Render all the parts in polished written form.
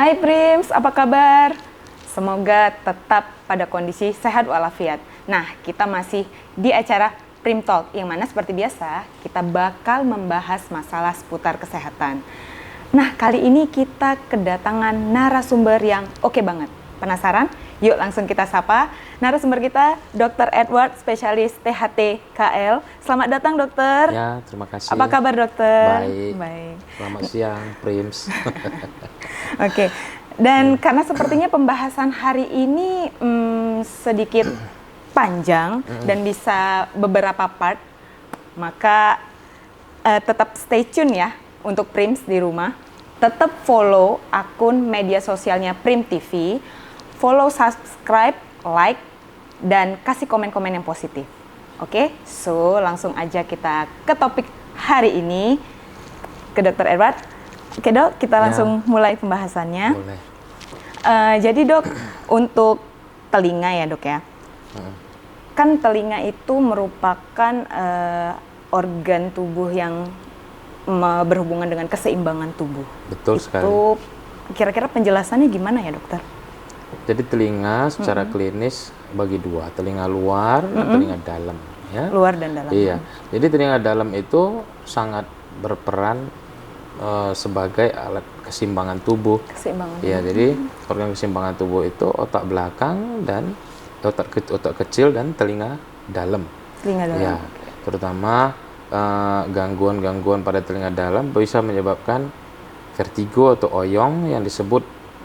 Hai Prims, apa kabar? Semoga tetap pada kondisi sehat walafiat. Nah, kita masih di acara Prim Talk, yang mana seperti biasa kita bakal membahas masalah seputar kesehatan. Nah, kali ini kita kedatangan narasumber yang oke banget. Penasaran? Yuk langsung kita sapa narasumber kita, Dr. Edward, spesialis THT KL. Selamat datang, dokter. Ya, terima kasih. Apa kabar, dokter? Baik. Selamat siang, Prims. Oke. Dan karena sepertinya pembahasan hari ini sedikit panjang dan bisa beberapa part, maka tetap stay tune ya untuk Prims di rumah. Tetap follow akun media sosialnya Prim TV, follow, subscribe, like, dan kasih komen-komen yang positif. Oke, so langsung aja kita ke topik hari ini, ke Dr. Edward. Oke dok, kita langsung mulai pembahasannya. Boleh. Jadi dok, untuk telinga ya dok ya. Kan telinga itu merupakan organ tubuh yang berhubungan dengan keseimbangan tubuh. Betul sekali. Itu kira-kira penjelasannya gimana ya dokter? Jadi telinga secara klinis bagi dua, telinga luar dan telinga dalam. Ya? Luar dan dalam. Iya. Jadi telinga dalam itu sangat berperan sebagai alat keseimbangan tubuh. Keseimbangan. Iya. Jadi organ keseimbangan tubuh itu otak belakang dan otak kecil dan telinga dalam. Telinga dalam. Ya. Terutama gangguan-gangguan pada telinga dalam bisa menyebabkan vertigo atau oyong yang disebut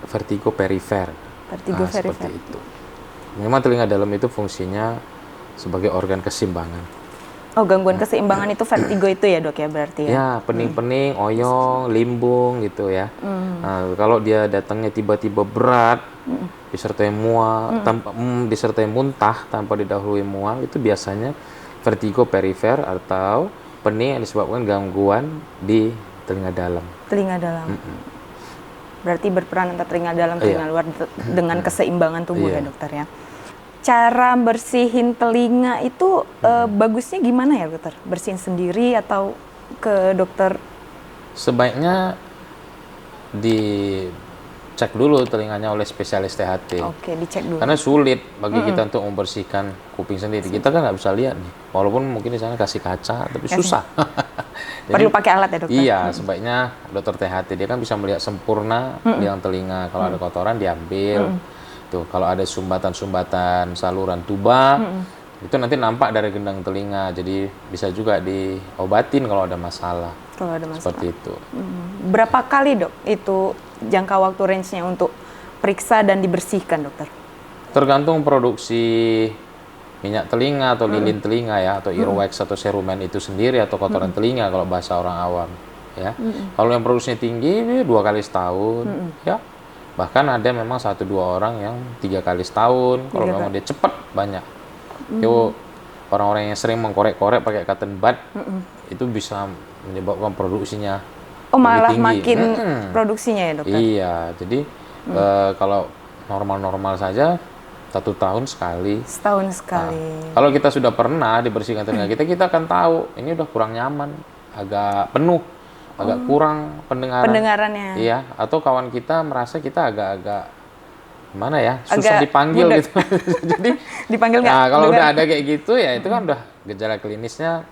vertigo perifer. Vertigo perifer. Seperti itu. Memang telinga dalam itu fungsinya sebagai organ keseimbangan. Oh, gangguan keseimbangan itu vertigo itu ya dok ya berarti ya? Ya, pening-pening, oyong, limbung gitu ya. Nah, kalau dia datangnya tiba-tiba berat, disertai mual, disertai muntah tanpa didahului mual, itu biasanya vertigo perifer atau pening yang disebabkan gangguan di telinga dalam. Telinga dalam. Berarti berperan antara telinga dalam, telinga luar dengan keseimbangan tubuh ya dokter ya. Cara bersihin telinga itu bagusnya gimana ya dokter? Bersihin sendiri atau ke dokter? Sebaiknya dicek dulu telinganya oleh spesialis THT. Oke, dicek dulu. Karena sulit bagi kita untuk membersihkan kuping sendiri. Kita kan nggak bisa lihat nih. Walaupun mungkin di sana kasih kaca, tapi susah. Jadi, perlu pakai alat ya dokter? Iya, sebaiknya dokter THT dia kan bisa melihat sempurna liang telinga. Kalau ada kotoran diambil. Tuh, kalau ada sumbatan-sumbatan saluran tuba, itu nanti nampak dari gendang telinga. Jadi bisa juga diobatin kalau ada masalah. Kalau ada masalah. Seperti itu. Berapa kali dok itu jangka waktu range-nya untuk periksa dan dibersihkan dokter? Tergantung produksi minyak telinga atau lilin telinga ya, atau earwax atau serumen itu sendiri, atau kotoran telinga kalau bahasa orang awam ya. Kalau yang produksinya tinggi 2 kali setahun ya. Bahkan ada memang 1-2 orang yang 3 kali setahun. Kalau memang dia cepat banyak. Itu orang-orang yang sering mengkorek-korek pakai cotton bud itu bisa menyebabkan produksinya malah tinggi. Makin produksinya ya dokter? Iya, jadi kalau normal-normal saja 1 tahun sekali. Setahun sekali. Nah, kalau kita sudah pernah dibersihkan telinga kita akan tahu ini udah kurang nyaman, agak penuh, agak kurang pendengarannya. Iya, atau kawan kita merasa kita agak-agak gimana ya, susah dipanggil gitu. Jadi dipanggil nggak? Nah, kalau udah ada kayak gitu ya itu kan udah gejala klinisnya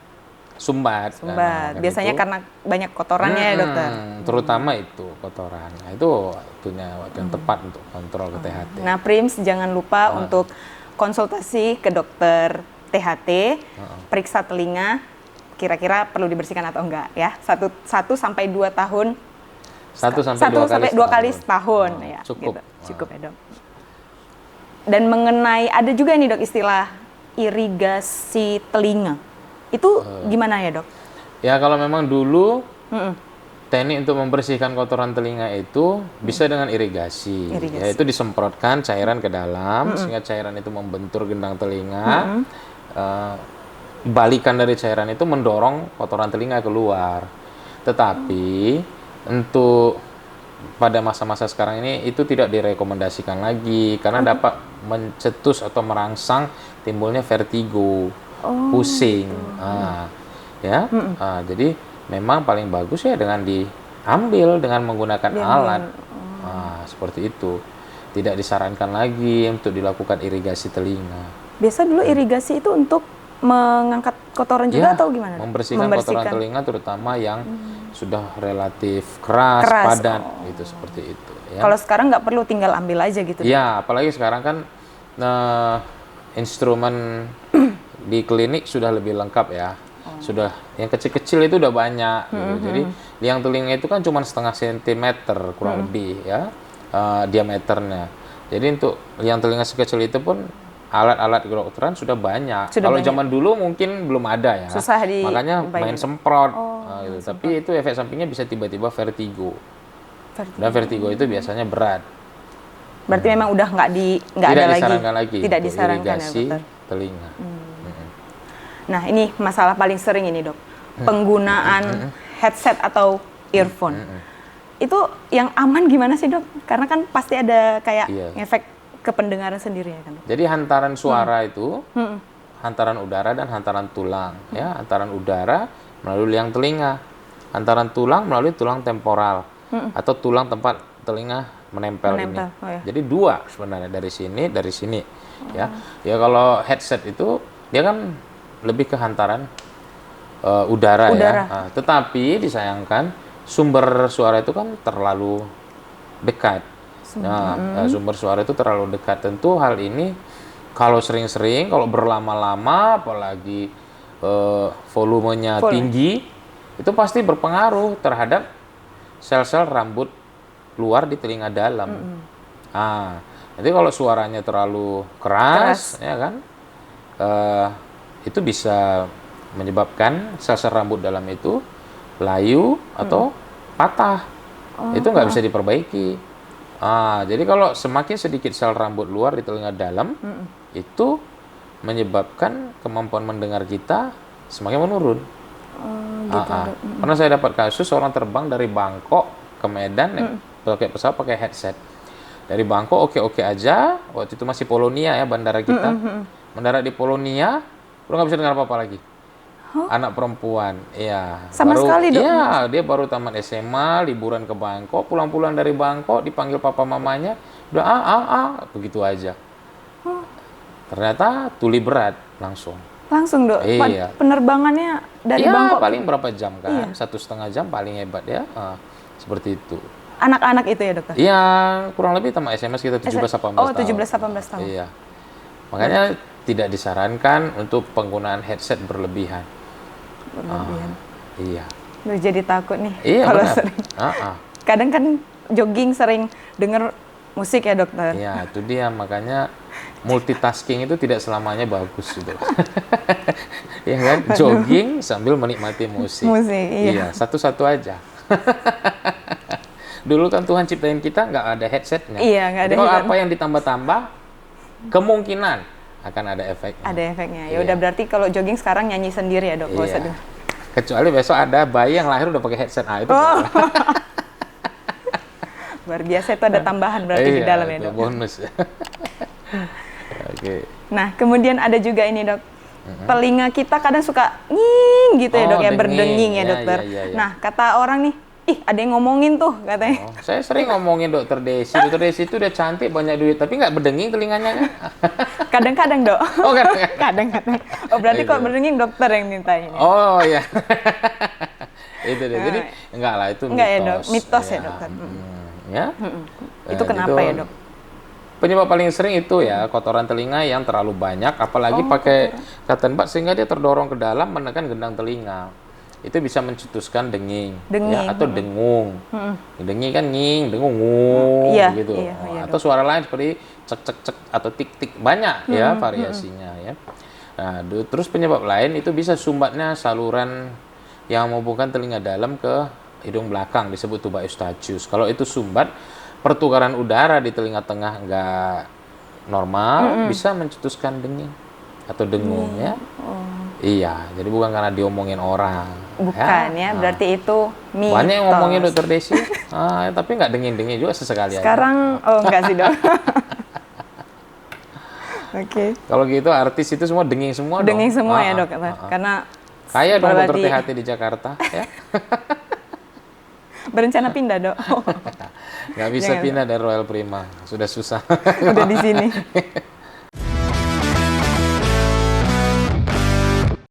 sumbat. Nah, biasanya karena banyak kotorannya ya dokter. Terutama itu kotoran. Nah, itu waktu yang tepat untuk kontrol ke THT. Nah, Prims jangan lupa untuk konsultasi ke dokter THT, periksa telinga, kira-kira perlu dibersihkan atau enggak ya. 1 sampai 2 tahun. 1 sampai 2 kali setahun ya. Cukup. Gitu. Cukup ya dok. Dan mengenai ada juga nih dok istilah irigasi telinga. Itu gimana ya dok? Ya kalau memang dulu teknik untuk membersihkan kotoran telinga itu bisa dengan irigasi. Yaitu disemprotkan cairan ke dalam sehingga cairan itu membentur gendang telinga. Balikan dari cairan itu mendorong kotoran telinga keluar. Tetapi untuk pada masa-masa sekarang ini itu tidak direkomendasikan lagi karena dapat mencetus atau merangsang timbulnya vertigo. Pusing, ya, jadi memang paling bagus ya dengan diambil dengan menggunakan alat, Nah, seperti itu. Tidak disarankan lagi untuk dilakukan irigasi telinga. Biasa dulu irigasi itu untuk mengangkat kotoran juga atau gimana? Membersihkan kotoran telinga terutama yang sudah relatif keras, padat, gitu seperti itu. Ya. Kalau sekarang nggak perlu, tinggal ambil aja gitu. Ya, apalagi sekarang kan instrumen di klinik sudah lebih lengkap ya. Sudah yang kecil-kecil itu udah banyak. Gitu. Jadi liang telinga itu kan cuma setengah sentimeter kurang lebih ya diameternya. Jadi untuk liang telinga sekecil itu pun alat-alat kedokteran sudah banyak. Kalau zaman dulu mungkin belum ada ya. Susah makanya main semprot. Gitu. Tapi itu efek sampingnya bisa tiba-tiba vertigo. Dan vertigo itu biasanya berat. Berarti memang udah nggak ada lagi. Tidak disarankan irigasi ya, telinga. Nah, ini masalah paling sering ini, Dok. Penggunaan headset atau earphone. Itu yang aman gimana sih, Dok? Karena kan pasti ada kayak efek ke pendengaran sendiri ya kan, Dok? Jadi hantaran suara itu hantaran udara dan hantaran tulang ya. Hantaran udara melalui liang telinga. Hantaran tulang melalui tulang temporal atau tulang tempat telinga menempel ini. Jadi dua sebenarnya, dari sini ya. Ya kalau headset itu dia kan lebih ke hantaran udara ya. Nah, tetapi disayangkan sumber suara itu kan terlalu dekat. Sumber suara itu terlalu dekat. Tentu hal ini kalau sering-sering, kalau berlama-lama, apalagi volumenya tinggi, itu pasti berpengaruh terhadap sel-sel rambut luar di telinga dalam. Jadi kalau suaranya terlalu keras. Ya kan, itu bisa menyebabkan sel-sel rambut dalam itu layu atau patah. Itu nggak bisa diperbaiki. Jadi kalau semakin sedikit sel rambut luar di telinga dalam, itu menyebabkan kemampuan mendengar kita semakin menurun. Pernah saya dapat kasus orang terbang dari Bangkok ke Medan pakai pesawat pakai headset. Dari Bangkok oke-oke aja, waktu itu masih Polonia ya bandara kita. Mendarat di Polonia, udah nggak bisa dengar apa-apa lagi. Anak perempuan, iya. Sama sekali, Dok? Iya, dia baru tamat SMA, liburan ke Bangkok, pulang-pulang dari Bangkok, dipanggil papa mamanya, udah begitu aja. Ternyata tuli berat langsung. Langsung, Dok? Iya. Penerbangannya dari Bangkok? Paling berapa jam kan? 1,5 jam paling hebat ya. Seperti itu. Anak-anak itu ya, Dokter? Iya, kurang lebih tamat SMA sekitar 17-18 tahun. 17-18 tahun. Iya. Makanya tidak disarankan untuk penggunaan headset berlebihan. Iya. Jadi takut nih kalau sering. Kadang kan jogging sering denger musik ya, Dokter? Iya, itu dia. Makanya multitasking itu tidak selamanya bagus gitu. Ya kan, jogging sambil menikmati musik. Iya, satu-satu aja. Dulu kan Tuhan ciptain kita nggak ada headsetnya. Iya, nggak ada. Kalau apa yang ditambah-tambah, kemungkinan akan ada efeknya. Ada efeknya. Ya udah, berarti kalau jogging sekarang nyanyi sendiri ya, Dok? Iya. Kecuali besok ada bayi yang lahir udah pakai headset. Itu luar biasa, itu ada tambahan berarti di dalam ya, Dok? Bonus. Nah, kemudian ada juga ini, Dok. Telinga kita kadang suka nging gitu ya, Dok, ya, berdenging ya, Dokter. Nah, kata orang nih, ada yang ngomongin tuh katanya. Saya sering ngomongin Dokter Desi. Dokter Desi itu udah cantik, banyak duit, tapi nggak berdenging telinganya kan? Kadang-kadang, Dok. Oh, kadang-kadang. Oh, berarti kalau berdenging dokter yang mintain. Oh, iya. Itu deh. Jadi enggak lah, itu mitos. Enggak ya, Dok. Mitos ya, Dokter. Ya. Itu kenapa ya, Dok? Penyebab paling sering itu ya kotoran telinga yang terlalu banyak, apalagi pakai cotton bud sehingga dia terdorong ke dalam menekan gendang telinga. Itu bisa mencetuskan denging. Ya, atau dengung. Denging kan nging, dengung ngung gitu. Atau suara lain seperti cek cek cek atau tik tik, banyak ya variasinya ya. Nah, terus penyebab lain itu bisa sumbatnya saluran yang menghubungkan telinga dalam ke hidung belakang, disebut tuba eustachius. Kalau itu sumbat, pertukaran udara di telinga tengah nggak normal, bisa mencetuskan denging atau dengung ya. Iya, jadi bukan karena diomongin orang. Bukan ya, berarti itu mitos. Banyak yang ngomongin Dokter Desi, tapi nggak denging-denging juga sesekali aja. Sekarang, nggak sih, Dok. Oke. Kalau gitu artis itu semua denging semua dong. Denging semua ya, Dok. Karena kaya dong dokter THT di Jakarta ya. Berencana pindah, Dok? Nggak bisa Jangan. pindah dari Royal Prima, sudah susah. Udah di sini.